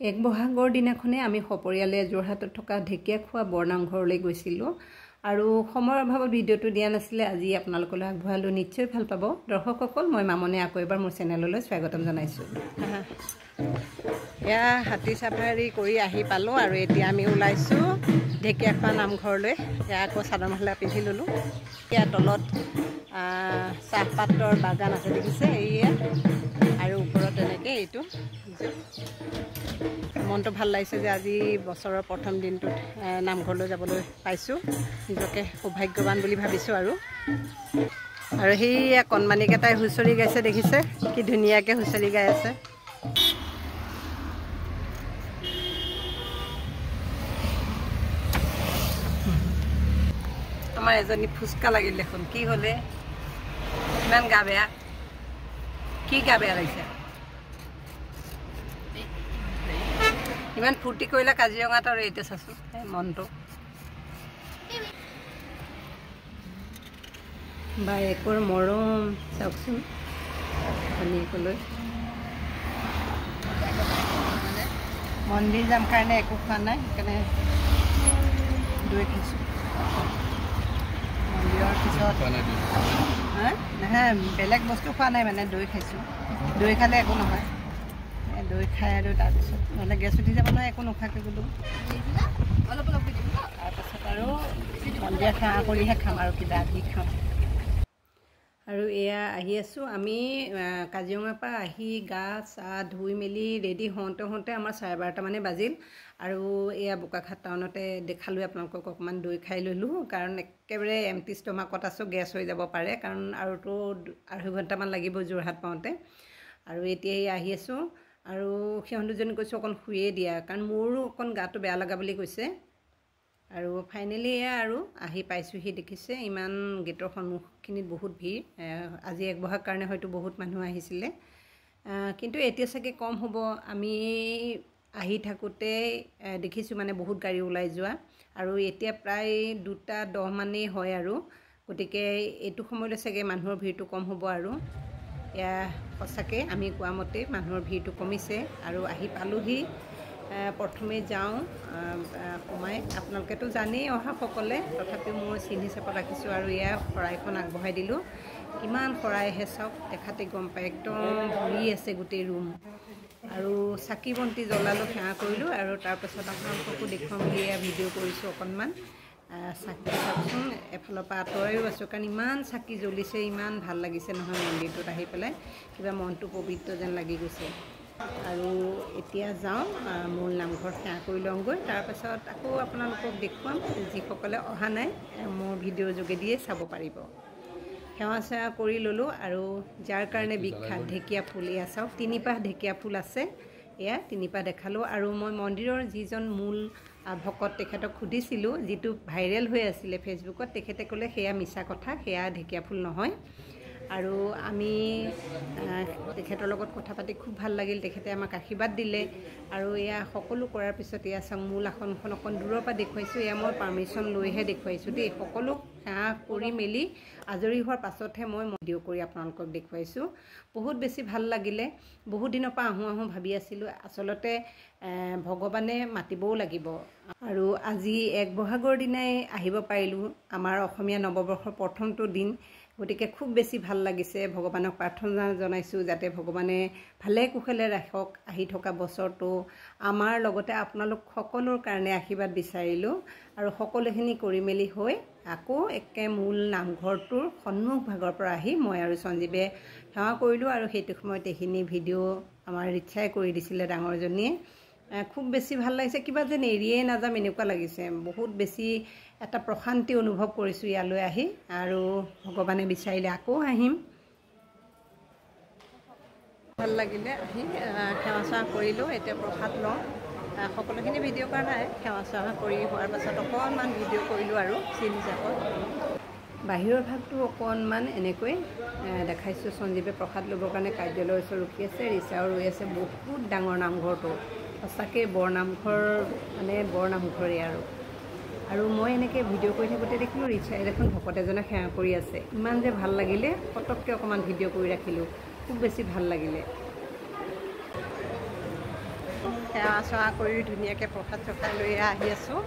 এক বহাগৰ দিনাখনে আমি সপৰিয়ালে যোৰহাটত থকা ঢেকিয়াখোৱা বৰনামঘৰলৈ গৈছিলোঁ আৰু সময়ৰ অভাৱত ভিডিঅ'টো দিয়া নাছিলে। আজি আপোনালোকলৈ আগবঢ়ালোঁ, নিশ্চয় ভাল পাব। দৰ্শকসকল, মই মামনে আকৌ এবাৰ মোৰ চেনেললৈ স্বাগতম জনাইছোঁ। এয়া হাতী চাফাৰী কৰি আহি পালোঁ আৰু এতিয়া আমি ওলাইছোঁ ঢেকিয়াখোৱা নামঘৰলৈ। এয়া আকৌ চাদৰ মেখেলা পিন্ধি ল'লোঁ। ইয়াৰ তলত চাহপাতৰ বাগান আছে, দেখিছে এয়া, আৰু ওপৰত এনেকৈ এইটো। মনটো ভাল লাগিছে যে আজি বছৰৰ প্ৰথম দিনটোত নামঘৰলৈ যাবলৈ পাইছোঁ। নিজকে সৌভাগ্যৱান বুলি ভাবিছোঁ। আৰু সেই কণমানিকেইটাই হুঁচৰি গাইছে, দেখিছে কি ধুনীয়াকৈ হুঁচৰি গাই আছে। আমাৰ এজনী ফুচকা লাগিল দেখোন, কি হ'লে ইমান গা বেয়া? কি গা বেয়া লাগিছে? ইমান ফূৰ্তি কৰিলে কাজিৰঙাত, আৰু এতিয়া চাচোন মনটো। বায়েকৰ মৰম চাওকচোন, ভনীয়েকলৈ। মন্দিৰ যাম কাৰণে একো খোৱা নাই, সেইকাৰণে দৈ খাইছোঁ। মন্দিৰৰ পিছত নহয়, বেলেগ বস্তু খোৱা নাই, মানে দৈ খাইছোঁ। দৈ খালে একো নহয়, দৈ খাই আৰু তাৰপিছত নহ'লে গেছ উঠি যাব নহয়, একো নোখোৱাকৈ গ'লোঁ। তাৰপাছত আৰু সন্ধিয়া সেৱা কৰিহে খাম, আৰু কিবা আদি খাম। আৰু এয়া আহি আছোঁ আমি কাজিৰঙাৰ পৰা আহি গা চা ধুই মেলি ৰেডি হওঁতে আমাৰ 12:30 বাজিল। আৰু এয়া বোকাখাট টাউনতে দেখালোঁ আপোনালোকক, অকণমান দৈ খাই ল'লোঁ, কাৰণ একেবাৰে এমটি ষ্টমাকত আছোঁ, গেছ হৈ যাব পাৰে, কাৰণ আৰুতো 2.5 ঘণ্টামান লাগিব যোৰহাট পাওঁতে। আৰু এতিয়া আহি আছোঁ, আৰু সিহঁত দুজনী কৈছোঁ অকণ শুয়ে দিয়া, কাৰণ মোৰো অকণ গাটো বেয়া লগা বুলি কৈছে। আৰু ফাইনেলি এয়া আৰু আহি পাইছোঁহি, দেখিছে ইমান গেটৰ সন্মুখখিনিত বহুত ভিৰ। আজি এক বহাগ কাৰণে হয়তো বহুত মানুহ আহিছিলে, কিন্তু এতিয়া চাগে কম হ'ব। আমি আহি থাকোঁতে দেখিছোঁ মানে বহুত গাড়ী ওলাই যোৱা, আৰু এতিয়া প্ৰায় 2:10 মানেই হয়, আৰু গতিকে এইটো সময়লৈ চাগে মানুহৰ ভিৰটো কম হ'ব। আৰু এয়া সঁচাকৈ আমি কোৱা মতে মানুহৰ ভিৰটো কমিছে, আৰু আহি পালোহি। প্ৰথমে যাওঁ সোমাই, আপোনালোকেতো জানেই অহাসকলে, তথাপিও মই চিন হিচাপত ৰাখিছোঁ। আৰু এয়া শৰাইখন আগবঢ়াই দিলোঁ। কিমান শৰাই আহে চাওক, দেখাতে গম পায়, একদম ভৰি আছে গোটেই ৰুম। আৰু চাকি বন্তি জ্বলালোঁ, সেৱা কৰিলোঁ, আৰু তাৰপাছত আপোনালোককো দেখুৱাম বুলি এয়া ভিডিঅ' কৰিছোঁ অকণমান। চাকি চাওকচোন, এফালৰ পৰা আঁতৰাইও আছোঁ, কাৰণ ইমান চাকি জ্বলিছে, ইমান ভাল লাগিছে নহয় মন্দিৰটোত আহি পেলাই, কিবা মনটো পবিত্ৰ যেন লাগি গৈছে। আৰু এতিয়া যাওঁ মূল নামঘৰ সেৱা কৰি লওঁগৈ, তাৰপাছত আকৌ আপোনালোকক দেখুৱাম। যিসকলে অহা নাই, মোৰ ভিডিঅ'ৰ যোগেদিয়ে চাব পাৰিব। সেৱা চেৱা কৰি ল'লোঁ, আৰু যাৰ কাৰণে বিখ্যাত ঢেকীয়া ফুল, এয়া চাওক 3 পাহ ঢেকীয়া ফুল আছে, এয়া 3 পাহ দেখালোঁ। আৰু মই মন্দিৰৰ যিজন মূল ভকত, তেখেতক সুধিছিলোঁ, যিটো ভাইৰেল হৈ আছিলে ফেচবুকত, তেখেতে ক'লে সেয়া মিছা কথা, সেয়া ঢেকীয়া ফুল নহয়। আৰু আমি তেখেতৰ লগত কথা পাতি খুব ভাল লাগিল, তেখেতে আমাক আশীৰ্বাদ দিলে। আৰু এয়া সকলো কৰাৰ পিছত এয়া চাওক, মূল আসনখন অকণ দূৰৰ পৰা দেখুৱাইছোঁ, এয়া মই পাৰ্মিশ্যন লৈহে দেখুৱাইছোঁ দেই। সকলো সেৱা কৰি মেলি আজৰি হোৱাৰ পাছতহে মই ভিডিঅ' কৰি আপোনালোকক দেখুৱাইছোঁ। বহুত বেছি ভাল লাগিলে। বহুত দিনৰ পৰা আহোঁ ভাবি আছিলোঁ, আচলতে ভগৱানে মাতিবও লাগিব। আৰু আজি এক বহাগৰ দিনাই আহিব পাৰিলোঁ, আমাৰ অসমীয়া নৱবৰ্ষৰ প্ৰথমটো দিন, গতিকে খুব বেছি ভাল লাগিছে। ভগৱানক প্ৰাৰ্থনা জনাইছোঁ যাতে ভগৱানে ভালে কুশলে ৰাখক আহি থকা বছৰটো। আমাৰ লগতে আপোনালোক সকলোৰ কাৰণে আশীৰ্বাদ বিচাৰিলোঁ। আৰু সকলোখিনি কৰি মেলি হৈ আকৌ একে মূল নামঘৰটোৰ সন্মুখ ভাগৰ পৰা আহি মই আৰু সঞ্জীৱে সেৱা কৰিলোঁ। আৰু সেইটো সময়ত এইখিনি ভিডিঅ' আমাৰ ৰিচাই কৰি দিছিলে ডাঙৰজনীয়ে। খুব বেছি ভাল লাগিছে, কিবা যেন এৰিয়ে নাযাম এনেকুৱা লাগিছে। বহুত বেছি এটা প্ৰশান্তি অনুভৱ কৰিছোঁ ইয়ালৈ আহি, আৰু ভগৱানে বিচাৰিলে আকৌ আহিম। ভাল লাগিলে আহি, সেৱা চেৱা কৰিলোঁ। এতিয়া প্ৰসাদ লওঁ। সকলোখিনি ভিডিঅ' কৰা নাই, সেৱা চেৱা কৰি হোৱাৰ পাছত অকণমান ভিডিঅ' কৰিলোঁ আৰু চিন হিচাপত। বাহিৰৰ ভাগটো অকণমান এনেকৈ দেখাইছোঁ। সঞ্জীৱে প্ৰসাদ ল'বৰ কাৰণে কাৰ্যালয়ৰ ওচৰত ৰখি আছে, ৰিচাও ৰৈ আছে। বহুত ডাঙৰ নামঘৰটো, সঁচাকৈ বৰনামঘৰ মানে বৰনামঘৰেই। আৰু মই এনেকৈ ভিডিঅ' কৰি থাকোঁতে দেখিলোঁ ৰিচাই দেখোন ভকত এজনক সেৱা কৰি আছে। ইমান যে ভাল লাগিলে, পটককৈ অকণমান ভিডিঅ' কৰি ৰাখিলোঁ, খুব বেছি ভাল লাগিলে। সেৱা সেৱা চেৱা কৰি ধুনীয়াকৈ প্ৰসাদ চসাদ লৈ আহি আছোঁ।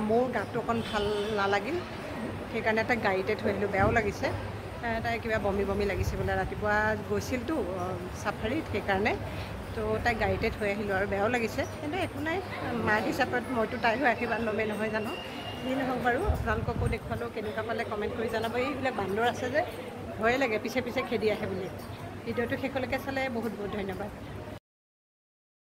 মোৰ গাটো অকণ ভাল নালাগিল, সেইকাৰণে তাইক গাড়ীতে থৈ আহিলোঁ। বেয়াও লাগিছে, তাই কিবা বমি বমি লাগিছে বোলে, ৰাতিপুৱা গৈছিলতো চাফাৰীত, সেইকাৰণে তো তাইক গাড়ীতে থৈ আহিলোঁ আৰু বেয়াও লাগিছে। কিন্তু একো নাই, মাক হিচাপত মইতো তাইৰো আশীৰ্বাদ ল'মেই নহয় জানো। যি নহওক বাৰু, আপোনালোককো দেখুৱালোঁ, কেনেকুৱা পালে কমেণ্ট কৰি জনাব। এইবিলাক বান্দৰ আছে যে ভয়ে লাগে, পিছে পিছে খেদি আহে বুলি। ভিডিঅ'টো শেষলৈকে চালে বহুত বহুত ধন্যবাদ।